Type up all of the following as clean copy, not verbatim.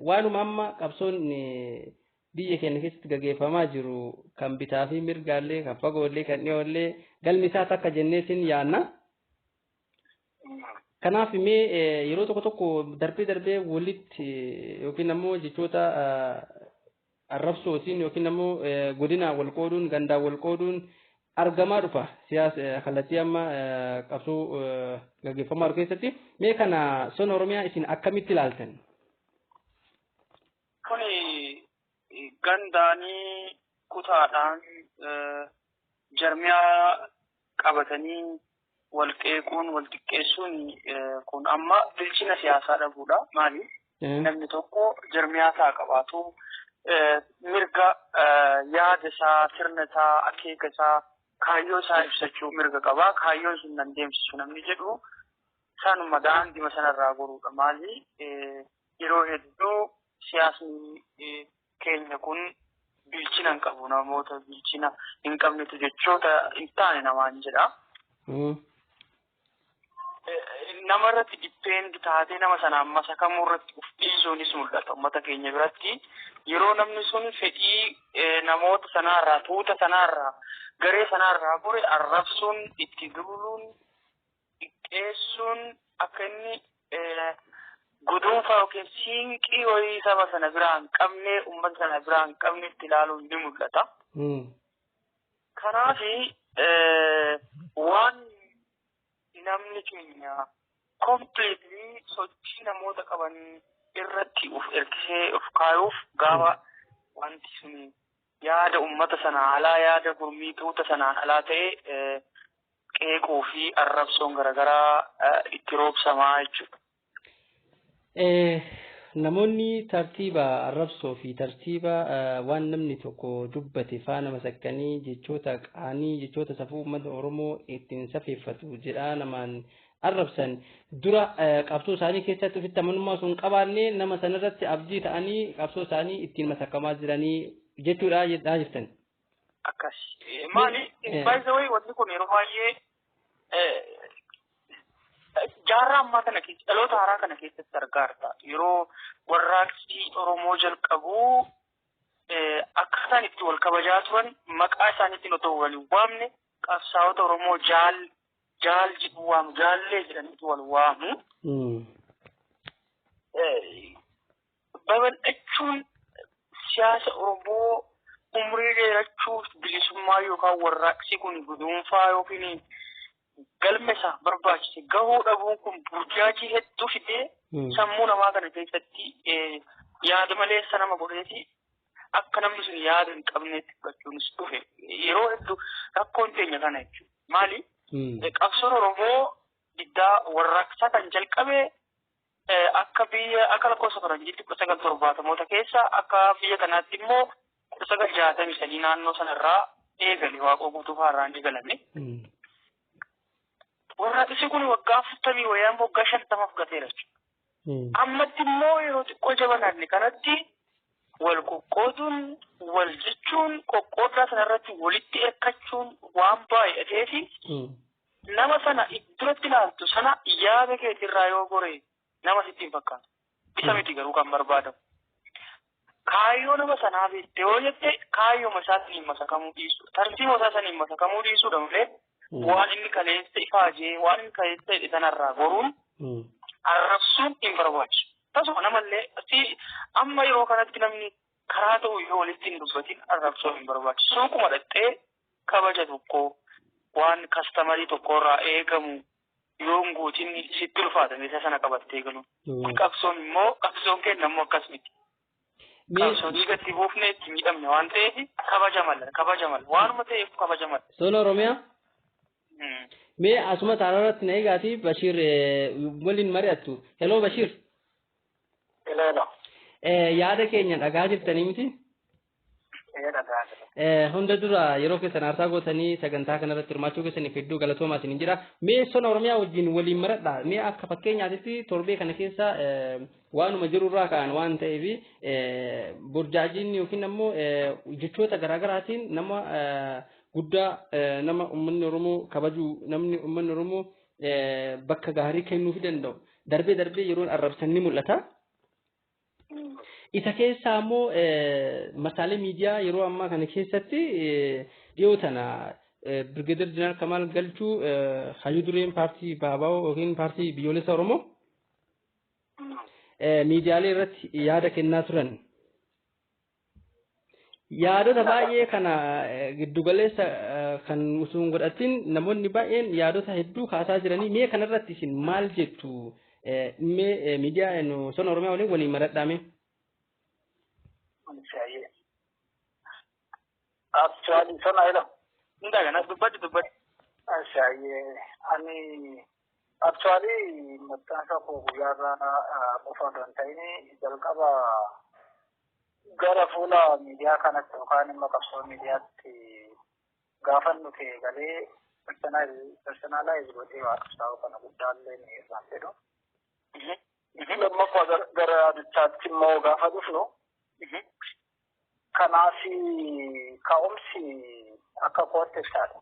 waanuma amma qabsoon biyya keenya keessatti gaggeeffamaa jiru kan bitaa fi mirgaallee kan fagoollee kan dhiyoollee galmi isaa takka jenneetiin yaanna. Kanaaf mee yeroo tokko darbee walitti yookiin ammoo jechoota arrabsootiin yookiin ammoo godina wal qooduun gandaa wal qooduun argamaa dhufa siyaasa kallattii amma qabsoo gaggeeffamaa jiru keessatti mee kana sona Oromiyaa isin akkamitti ilaaltan? Kuni gandaanii kutaadhaan jarmiyaa qabatanii wal qeequun wal xiqqeessuun kun amma bilchina siyaasaa dhabuudha. Maali? Namni tokko jarmiyaa isaa qabaatu mirga yaada isaa, sirna isaa, akeeka isaa, kaayyoo isaa ibsachuu mirga qaba. Kaayyoon sun nan deemsisu namni jedhu sanuma daandii sanarraa goruudha. Maali? Yeroo hedduu siyaasni keenya kun bilchina hin qabu. Namoota bilchina hin qabnetu jechoota hin taane namaan jedha. Nama irratti dhibbeen taatee nama sanaan masakamuu irratti uf dhiisuunis mul'ata. Uummata keenya biratti yeroo namni sun fedhii namoota sanaarraa, tuuta sanaarraa, garee sanaarraa gore arrabsuun, itti duuluun, xiqqeessuun akka inni guduunfaa yookiin siinqii wayii saba sana biraa hin qabne, uummata sana biraa hin qabne itti ilaaluun ni mul'ata. Kanaaf waan namni keenya completely sochii namoota qaban irratti uf ergisee uf kaayuuf gaafa wanti sun yaada uummata sanaa alaa yaada gurmii tuuta sanaan alaa ta'e qeequu fi arrabsoon garaagaraa itti roobsamaa jechuudha. Namoonni tartiiba arrabsoo fi tartiiba waan namni tokko dubbate faana masakkanii jechoota qaanii jechoota safuu uummata Oromoo ittiin safeeffatu jedhaa namaan arrabsan dura qabsoo isaanii keessatti ofitti amanummaa sun qabaannee nama sanarratti abdii ta'anii qabsoo isaanii ittiin masakkamaa jiranii jechuudha jedhaa jirtan. Akkas. Maali? By the way wanti kun yeroo baay'ee jaarraa ammaa kana keessa dhaloota haaraa kana keessatti argaarta. Yeroo warraaqsi Oromoo jalqabu akkaataan itti wal kabajaa turan maqaa isaaniitiin otoo waliin waamne qabsaa'ota Oromoo jaal jedhu waamu jaallee jedhaniitu wal waamu. Babal'achuun siyaasa Oromoo umrii dheerachuuf bilisummaa yookaan warraaqsi kun guduunfaa yookiin galma isaa barbaachise gahuu dhabuun kun burjaajii hedduu fidee sammuu namaa kana keessatti yaada maleessa nama godheeti akka namni sun yaada hin qabneetti fudhachuunis dhufe yeroo hedduu rakkoon teenya kana jechuudha. Maali? Qabsoon Oromoo diddaa warraaqsaa kan jalqabe akka biyya akka lakkoofsa faranjiitti 1970 keessa akka biyya kanaatti immoo 1963 naannoo sanarraa eegale waaqoo guutuu faarraan eegalame. Warraaqsi kun waggaa 40 wayaan waggaa 50 fudhateera jechuudha. Ammatti immoo yeroo xiqqoo jabananne kanatti wal qoqqooduun wal jechuun qoqqoodaa sanarratti walitti hirkachuun waan baay'atee fi nama sana duratti ilaaltu sana yaada keetirraa yoo gore nama sitti hin fakkaatu. Isa miti garuu kan barbaadamu. Kaayyoo nama sanaa beektee yoo jette kaayyooma isaatiin masakamuu dhiisu. Tartiiba isaatiin masakamuu dhiisuudha malee waan inni kaleessa ifaajee waan inni kaleessa hidhe sanarraa goruun arrabsuun hin barbaachisu. Tasuma namallee amma yeroo kanatti namni karaa ta'u yoo walitti hin dubbatin arrabsuu hin barbaachisu. Suuquma dhaqxee kabaja tokko waan kastamarii tokkorraa eegamu yoo guutiin sitti ulfaatame isa sana qabattee galu. Qabsoon immoo qabsoon kenna immoo akkas miti. Qabsoon dhiigatti buufnee itti miidhamne waan ta'eef kabajamal waanuma ta'eef kabajamal. Soona Oromiyaa. Mee asuma taararratti na eegaati Bashir waliin mari'attu. Hello Bashir. Hello. Yaada keenya dhagaa jirtanii miti? Hunda dura yeroo keessan aarsaa gootanii sagantaa kanarratti hirmaachuu keessaniif hedduu galatoomaa isin jira. Mee Soona Oromiyaa wajjin waliin maradha. Mee akka fakkeenyaatti torbee kana keessa waanuma jirurraa ka'an waan ta'eef burjaajiin yookiin ammoo jechoota garaagaraatiin nama guddaa nama uummanni Oromoo kabaju namni uummanni Oromoo bakka gaarii kennuuf danda'u darbee yeroon arrabsan ni mul'ata. Isa keessaa immoo masaalee miidiyaa yeroo ammaa kana keessatti dhiyoo tana Brigadier General Kamal Galchuu hayyuu dureen paartii Baabaa yookiin paartii biyyoolessa Oromoo miidiyaalee irratti yaada kennaa turan. Yaadota baay'ee kana giddugaleessa kan usuun godhatin namoonni baay'een yaadota hedduu kaasaa jiranii mee kanarratti isin maal jettu mee miidiyaa Sona Oromiyaa waliin maradhaame? Actually, Sona ilo. Nda kana dubbatti. Ani actually maxxansa koo guyyaarraa qofa kan ta'ini jalqaba gara fuula miidiyaa kanatti yookaan immoo qabsoo miidiyaatti gaafa nuti galee personalize godhee waa qabsaa'u kana guddaallee ni isaan fedhu. Lammaffaa gara adichaatti immoo gaafa dhufnu kanaaf ka'umsi akka koottessaadha.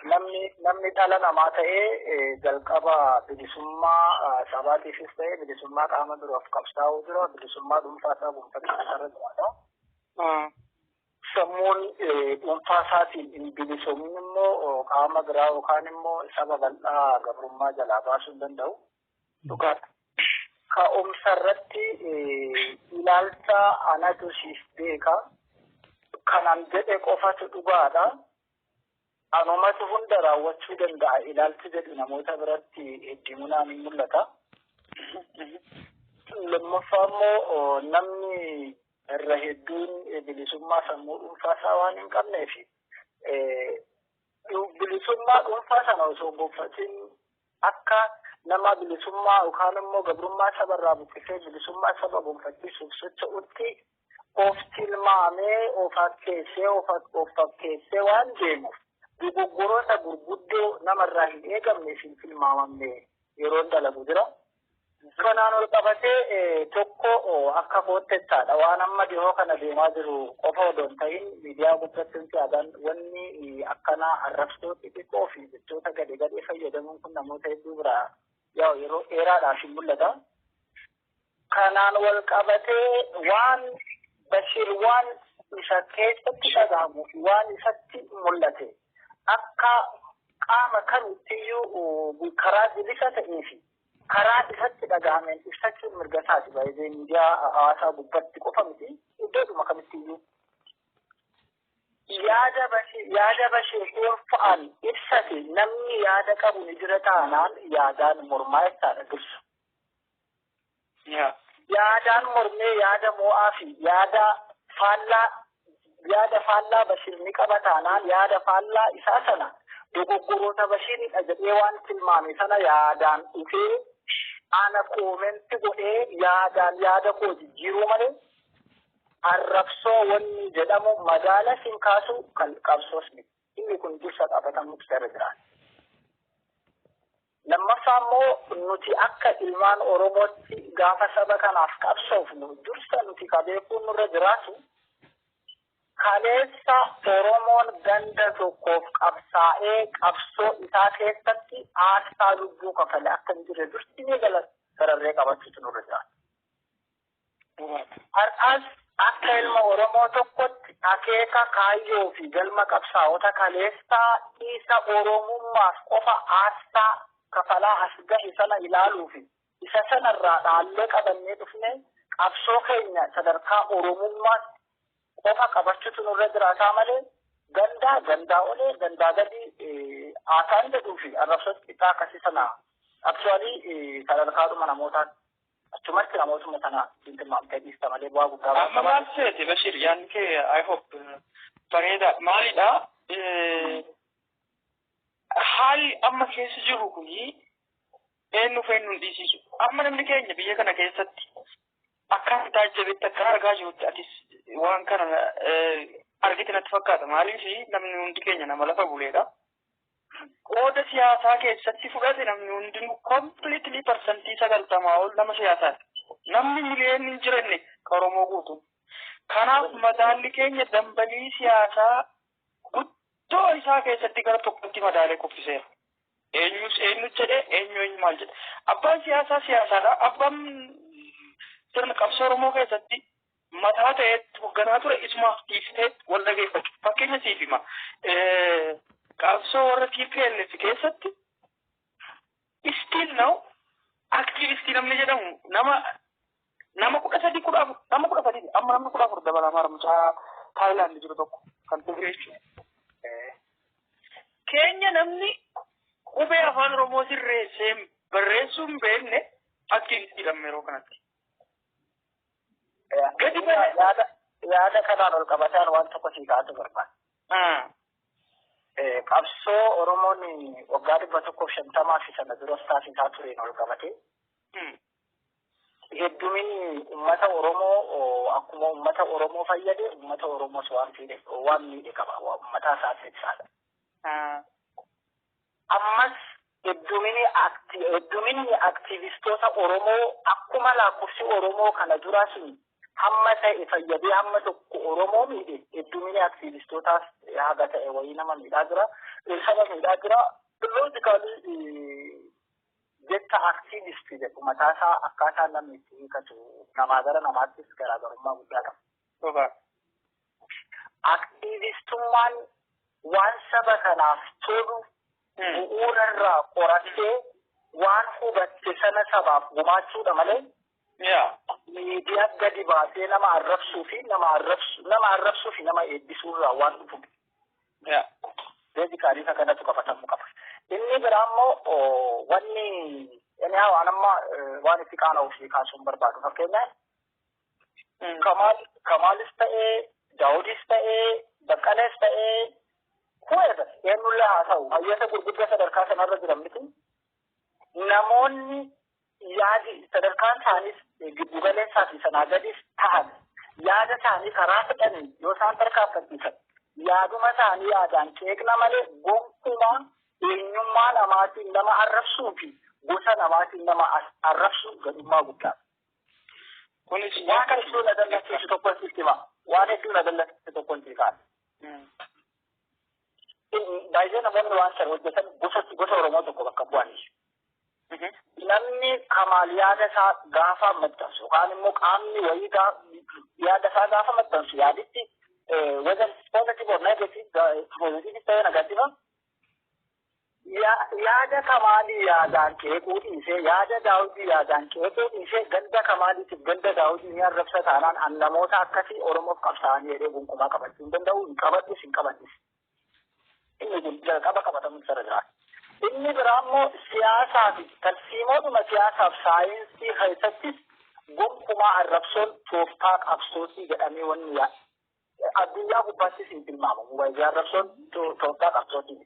Namni dhala namaa ta'ee jalqaba bilisummaa sabaatiifis ta'ee bilisummaa qaama biroof qabsaa'uu dura bilisummaa dhuunfaa isaa gonfachuu irra jiraata. Sammuun dhuunfaa isaatiin bilisumni immoo qaama biraa yookaan immoo saba bal'aa gabrummaa jalaa baasuu hin danda'u. Dhugaadha. Ka'umsa irratti ilaalcha anatu siif beeka. Kanan jedhe qofatu dhugaadha. Anumatu hunda raawwachuu danda'a ilaalchi jedhu namoota biratti hedduminaan ni mul'ata. Lammaffaa immoo namni irra hedduun bilisummaa sammuu dhuunfaa isaa waan hin qabneef bilisummaa dhuunfaa sana osoo gonfatiin akka nama bilisummaa yookaan immoo gabrummaa sabarraa buqqisee bilisummaa saba gonfachiisuuf socho'utti of tilmaamee of fakkeessee waan deemuuf dogoggoroota gurguddoo namarraa hin eegamne hin tilmaamamne yeroo dalagu jira. Kanaan ol qabatee tokko akka koottettaadha waan amma dhihoo kana deemaa jiru qofa odoo hin ta'in miidiyaa guddattiin aadaan wanni akkanaa arrabsoo xixiqqoo fi jechoota gadi fayyadamuun kun namoota hedduu biraa yeroo dheeraadhaaf hin mul'ata. Kanaan wal qabatee waan Bashir waan isa keessatti dhagahamuu fi waan isatti mul'ate akka qaama kamittiyyuu karaa bilisa ta'ee fi karaa isatti dhagahameen ibsachuun mirga isaati baay'ee miidiyaa hawaasaa gubbatti qofa miti iddoodhuma kamittiyyuu. Yaada Bashir dhuunfaan ibsate namni yaada qabu ni jira taanaan yaadaan mormaa jechaadha dursa. Yaadaan mormee yaada mo'aa fi yaada faallaa Bashir ni qaba taanaan yaada faallaa isaa sana dogoggoroota Bashiridha jedhee waan tilmaame sana yaadaan dhufee ana koomenti godhee yaadaan yaada koo jijjiiruu malee arrabsoo wanni jedhamu magaala siin kaasu kan qabsoosni inni kun dursa qabatamu irra jira. Lammaffaa immoo nuti akka ilmaan Oromootti gaafa saba kanaaf qabsoofnu dursa nuti beekuun nurra jiraatu kaleessa Oromoon ganda tokkoof qabsaa'ee qabsoo isaa keessatti aarsaa lubbuu kafalee akka hin jirre dursi ni sararree qabachuutu nurra jiraatu. Har'as akka ilma Oromoo tokkotti akeeka kaayyoo fi galma qabsaa'ota kaleessaa isa Oromummaaf qofa aarsaa kafalaa as gahe sana ilaaluu fi isa sanarraa dhaallee qabannee dhufne qabsoo keenya sadarkaa Oromummaa qofa qabachuutu nurra jiraataa malee gandaa olee gandaa gadi haasaan jedhuu fi arrabsootti qixaa akkasii sana aktuwaalii sadarkaadhuma namootaa achumatti namootuma sana tilmaamtee dhiista malee bu'aa guddaa qaba. Amma maal seete Bashir yaadni kee I hope bareeda maalidha? Haalli amma keessa jiru kuni eenyu feenyu dhiisisu. Amma namni keenya biyya kana keessatti akkaataa jabeetti akka argaa jirutti atis waan kana argite natti fakkaata. Maaliif namni hundi keenya nama lafa buleedha. Qooda siyaasaa keessatti fudhate namni hundinuu completely percentii 90 ol nama siyaasaati. Namni miliyoonni hin jirenne Oromoo guutuun. Kanaaf madaalli keenya dambalii siyaasaa guddoo isaa keessatti gara tokkotti madaalee kuffiseera. Eenyu jedhe eenyu maal jedhe. Abbaan siyaasaa siyaasaadha. Abbaan sirna qabsoo Oromoo keessatti mataa ta'etti hoogganaa ture isumaaf dhiiftee wal dhageeffachuu. Fakkeenya siif hima. Qabsoo warra TPLF keessatti still now aktiivistii namni jedhamu nama 13 amma namni 14 dabalamaa mucaa Thailand jiru tokko kan Tigree jechuudha. Keenya namni qubee afaan Oromoo sirreessee barreessuu hin beekne aktiivistii dhamma yeroo kanatti. Gadi yaada kanaan ol qabataan waan tokko sii kaa'atu barbaada. Qabsoo Oromoon waggaa 150 fi sana dura taasisaa tureen ol qabate. Hedduminni uummata Oromoo akkuma uummata Oromoo fayyade uummata Oromoos waan miidhe qaba uummata isaatti ibsaadha. Ammas hedduminni aktiivistoota Oromoo akkuma lakkoofsi Oromoo kana duraas hamma ta'e fayyadee hamma tokko Oromoo miidhe hedduminni aktiivistootaas haga ta'e wayii nama miidhaa jira. Saba miidhaa jira. Logically jetta aktiivistii jedhu mataasaa akkaataa namni itti hiikatu namaa gara namaattis garaagarummaa guddaa qaba. Aktiivistummaan waan saba kanaaf tolu bu'uurarraa qorattee waan hubatte sana sabaaf gumaachuudha malee miidiyaa gadi baasee nama arrabsuu fi nama eebbisuurraa waan dhufu. Beezikaalii isa kanatu qabatamuu qaba. Inni biraa immoo waan amma waan itti qaana'uu fi kaasuun barbaadu fakkeenyaaf Kamaalis ta'ee Daawudis ta'ee Baqqalees ta'ee kuweeta eenyullee haa ta'u hayyoota gurguddaa sadarkaa sanarra jiran miti namoonni yaadi sadarkaan isaaniis giddugaleessaa fi sanaa gadis ta'an yaada isaanii karaa fudhanii yoo isaan tarkaanfachiisan yaaduma isaanii yaadaan qeeqna malee gonkumaa eenyummaa namaatiin nama arrabsuu fi gosa namaatiin nama arrabsuu gadummaa guddaa. Kunis waan hedduu na dallachiisu tokkoon sitti hima. Waan hedduu na dallachiisu tokkoon sitti kaa'e. Baay'ee namoonni waan sana hojjetan gosa Oromoo tokko bakka bu'anii. Namni Kamaal yaada isaa gaafa maxxansu yookaan immoo qaamni wayii yaada isaa gaafa maxxansu yaaditti whether positive or negative ta'ee negative yaada Kamaalii yaadaan qeequu dhiisee yaada Daawudii yaadaan qeequu dhiisee ganda Kamaaliitiif ganda Daawudii ni arrabsa taanaan an namoota akkasii Oromoof qabsaa'anii jedhee gonkumaa qabachuu hin danda'u hin qabadhis. Inni kun jalqaba qabatamuun sarara jiraata. Inni biraa immoo siyaasaa fi tarsiimoodhuma siyaasaaf saayinsii keessattis gonkumaa arrabsoon tooftaa qabsootii jedhamee wanni addunyaa gubbaattis hin tilmaamamu. Waayee arrabsoon tooftaa qabsootii.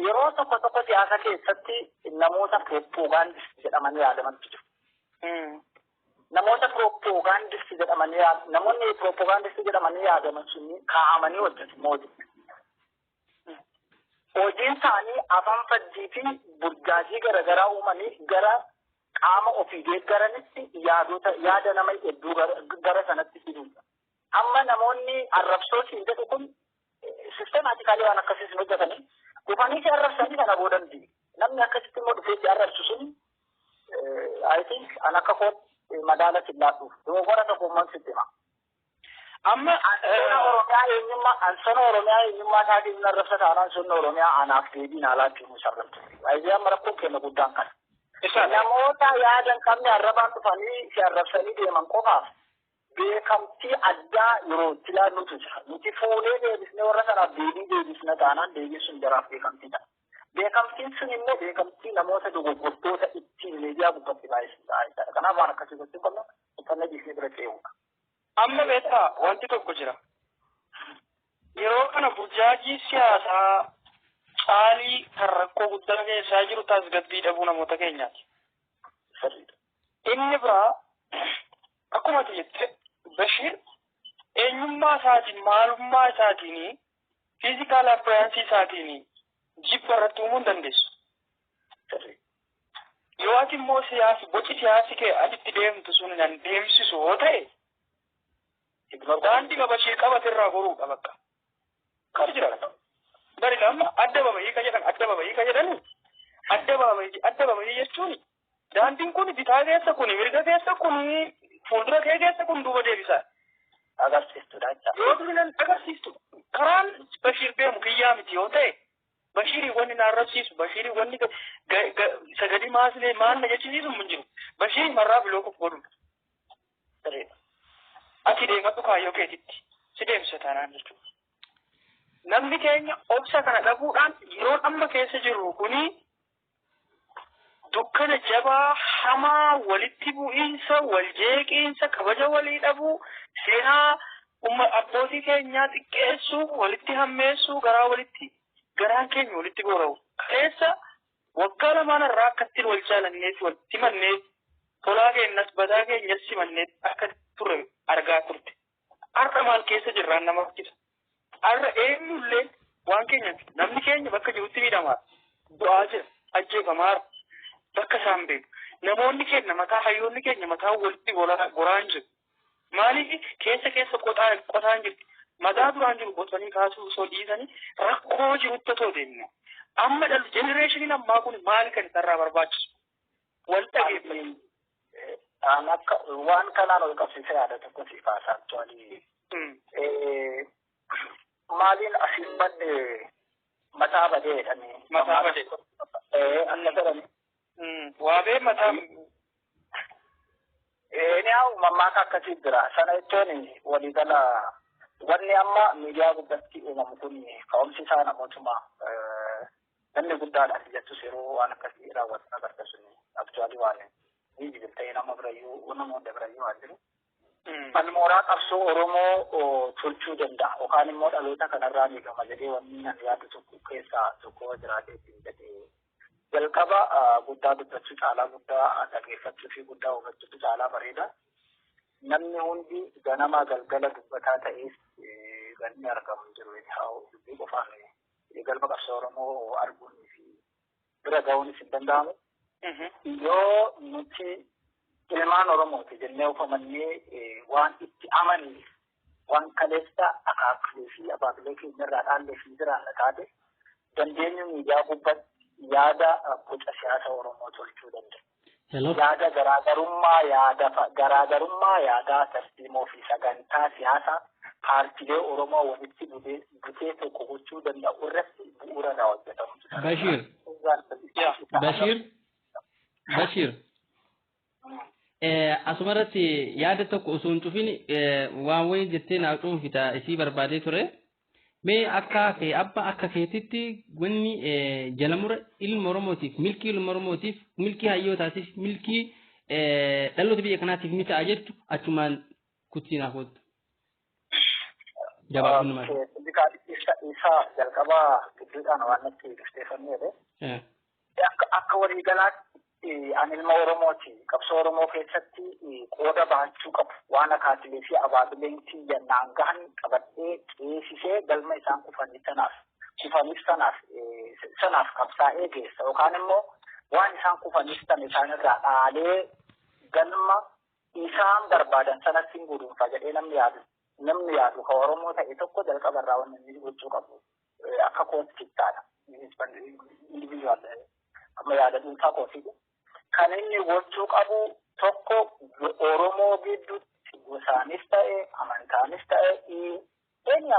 Yeroo tokko siyaasa keessatti namoota piroopoogaandistii jedhamanii yaadamantu jiru. Namoota piroopoogaandistii namoonni piroopoogaandistii jedhamanii yaadaman sun kaa'amanii hojjetu moodi. Hojiin isaanii afaan faddii fi burjaajii garaagaraa uumanii gara qaama ofii deeggaranitti yaada nama hedduu gara sanatti fiduudha. Amma namoonni arrabsootiin jedhu kun sistemaatikaalii waan akkasiis hin hojjetanii dhufanii si arrabsanii kana boodatti namni akkasitti immoo dhufee si arrabsu sun I think an akka koon madaala sillaadhuuf doogora tokko umman sitti hima. Amma ansana Oromiyaa eenyummaa isaatiin hin arrabsa taanaan sunna Oromiyaa anaaf deebiin alaatti nu sarrabtu. Waayee amma rakkoon kenna guddaan kana. Namoota yaada hin qabne arrabaan dhufanii si arrabsanii deeman qofaaf beekamtii addaa yeroo itti ilaallutu jira. Nuti fuunee deebisnee warra sanaaf deebisna taanaan deebisuun jaraaf beekamtiidha. Beekamtiin sun immoo beekamtii namoota dogoggortoota ittiin miidiyaa gubbatti baay'isudha. Kanaaf waan akkasii gochuun qabna uffannaa dhiisnee bira ce'uudha. Amma beektaa wanti tokko jira. Yeroo kana burjaajii siyaasaa caalii kan rakkoo guddaa keessaa jiru tasgabbii dhabuu namoota keenyaati. Inni biraa akkuma ati jette Bashir eenyummaa isaatiin maalummaa isaatiin fiizikaal appeeraansii isaatiin jibba irratti uumuu hin dandeessu. Yoo ati immoo boci siyaasi kee aditti deemtu sun nan deemsisu yoo ta'e daandii Bashir qabate irraa goruu qaba akka. Kan jira. Bari amma adda babayii ka jedhan adda babayii jechuun daandiin kun bitaa keessa kun mirga keessa kun fuuldura kee keessa kun duuba deebisaa. Agarsiistuudha jecha. Yoo durinan agarsiistu karaan Bashiir beemu kiyyaa miti yoo ta'e Bashiirii wanni na arrabsiisu Bashiirii wanni sagadi maaslee maanna jechisiisu hin jiru. Bashiirii marraa bilookuuf godhuma. Ati deematu kaayyoo keetitti si deemsa taanaan jechuudha. Namni keenya obsa kana dhabuudhaan yeroo amma keessa jirru kuni dukkana jabaa hamaa walitti bu'iinsa waljeeqiinsa kabaja walii dhabuu seenaa abbootii keenyaa xiqqeessuu walitti hammeessuu garaan keenya walitti gora'u keessa waggaa lamaan irraa akkattiin wal jaalanneet walitti manneet tolaa keenyas badaa keenyas simanneet akka ture argaa turte. Har'a maal keessa jirraan nama harkisa. Har'a eenyullee waan keenya namni keenya bakka jirutti miidhamaa du'aa jira ajjeefamaa bakka isaan beeku. Namoonni keenya mataa hayyoonni keenya mataa walitti goraan jiru. Maaliif keessa qotaan jirti. Madaa duraan jiru qotanii kaasuu osoo dhiisanii rakkoo jirutti otoo deemne. Amma jenereeshiniin ammaa kun maali kan isarraa barbaachisu? Wal dhageeffatu. Akka waan kanaan ol qabsiisee yaada tokko si kaasa actually. Maaliin asiin badde mataa badee jedhanii. Mataa badee. Akka jedhani. Waabee mataa. Niyaa'u mammaaka akkasii jira. Sana jechuun waliigala wanni amma miidiyaa guddatti uumamu kun ka'umsi isaa namootuma namni guddaadhaan jettus yeroo waan akkasii raawwatan agarsiisu actually waan ni ta'ee nama birayyuu namoota birayyuu waan jiru. Almooraa qabsoo Oromoo tolchuu danda'a yookaan immoo dhaloota kanarraa miidhama jedhee wanni ani yaadu tokko keessaa tokko jiraatee ittiin jedhee jalqaba guddaa dubbachuu caalaa guddaa dhageeffachuu fi guddaa hubachuutu caalaa bareeda. Namni hundi ganama galgala dubbataa ta'ees ganni argamu jiru haa dubbii qofaan galma qabsoo Oromoo arguun fi bira ga'uunis hin danda'amu. Yoo nuti ilmaan Oromooti jennee ufamannee waan itti amanii waan kaleessa akaakilee fi abaabilee keenyarraa dhaallee fi jiraanna taate dandeenyu miidiyaa gubbatti yaada boca siyaasa Oromoo tolchuu danda'a. Yaada garaagarummaa yaadaa tartiimoo fi sagantaa siyaasaa paartiilee Oromoo walitti butee tokko gochuu danda'u irratti bu'uuraan hojjetamu. Bashir. Asumarratti yaada tokko osoo hin cufin waan wayii jettee naa cuunfita isii barbaadee ture. Mee akka keetitti wanni jalamura ilma Oromootiif milkii ilma Oromootiif milkii hayyootaatiif milkii dhaloota biyya kanaatiif ni ta'a jettu achumaan kuttiin hafuutu. Jabaafannuma. Isa jalqabaa gidduudhaan waan natti dhufteeffannee akka waliigalaatti ani ilma Oromooti qabsoo Oromoo keessatti qooda bahachuu qabu waan akaakilee fi abaabileen kiyyannaan gahan qabadhee qeessisee galma isaan kufaniif sanaaf qabsaa'ee geessa yookaan immoo waan isaan kufaniif tan isaanirraa dhaalee galma isaan barbaadan sanatti hin guduunfa jedhee namni yaadu ka Oromoo ta'e tokko jalqabarraa waan inni gochuu qabu akka kootti kittaadha. Amma yaada dhuunfaa kootiidha. Kan inni gochuu qabu tokko Oromoo gidduutti gosaanis ta'e amantaanis ta'e inni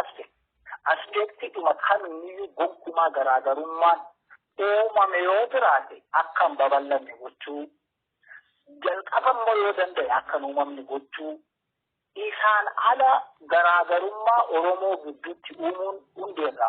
aspektiidhuma kamiyyuu gonkumaa garaagarummaan uumame yoo jiraate akka hin babal'anne gochuu jalqaba immoo yoo danda'e akka hin uumamne gochuu isaan ala garaagarummaa Oromoo gidduutti uumuun hundeerraa